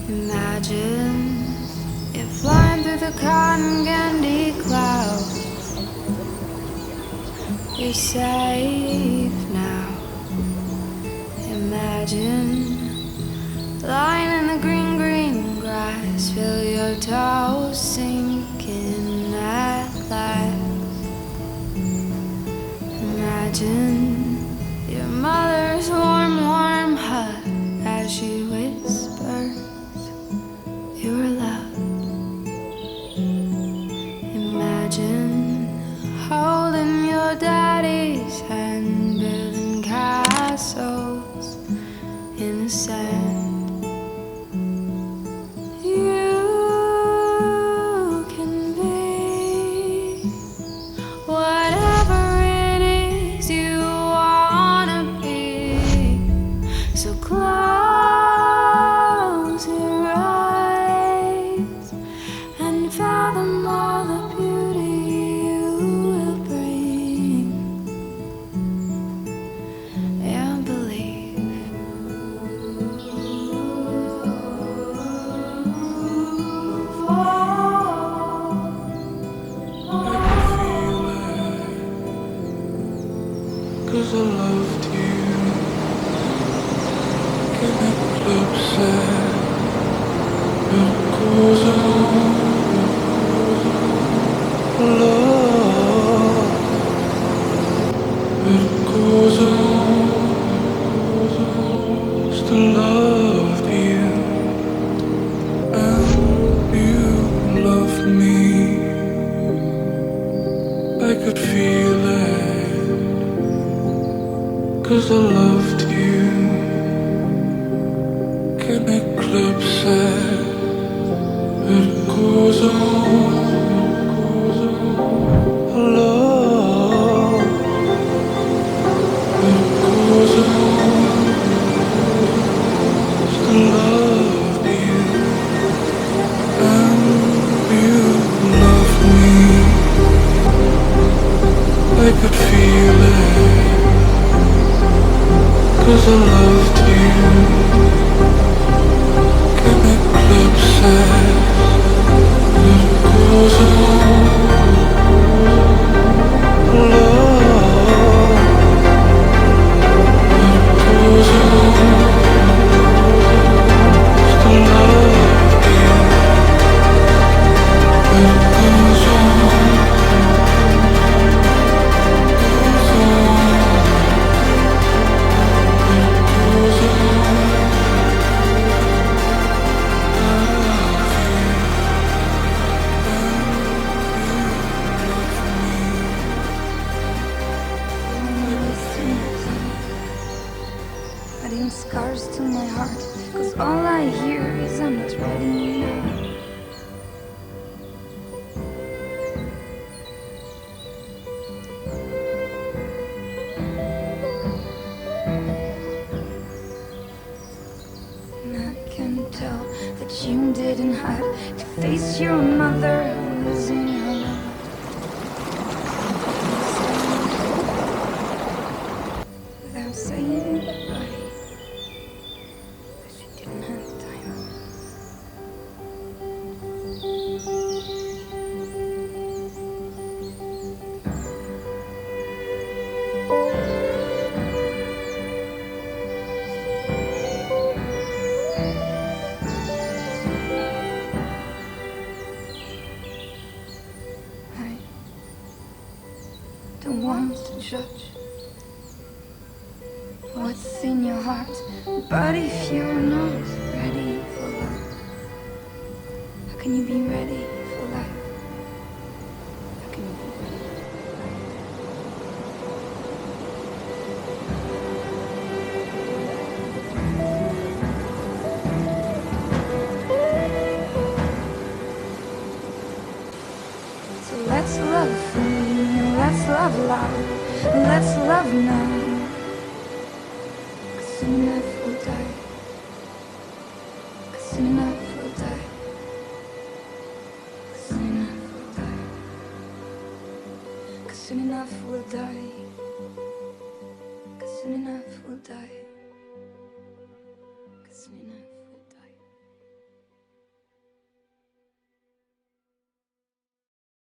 Imagine you're flying through the cotton candy clouds. You're safe now. Imagine lying in the green, green grass. Feel your toes sinking at last. Imagine your mother's warm, warm hug as she whispers you were loved. Imagine holding your daddy's hand, building castles in the sand. You can be whatever it is you wanna be. So close your eyes and fathom all the beauty you will bring. And believe. Cause I loved you. Can it upset? It goes on. Love. It goes on. Still loved you. And you loved me. I could feel it. Cause I loved you. Can eclipse it. It goes on. Love. It goes on. Still loved you. And you loved me. I could feel it. Cause I loved you. Can eclipse it. It goes on. Love. It goes on. Still loved you. It goes on. Adding scars to my heart, cause all I hear is I'm not ready now. And I can tell that you didn't have to face your mother losing her love. Without saying goodbye. She didn't have time. I don't want to judge what's in your heart, but if you're not ready for love, how can you be ready for life? How can you be ready? So let's love free, let's love loud, let's love now. Soon enough we'll die. Soon enough we'll die. soon enough we'll die. 'Cause soon enough we'll die.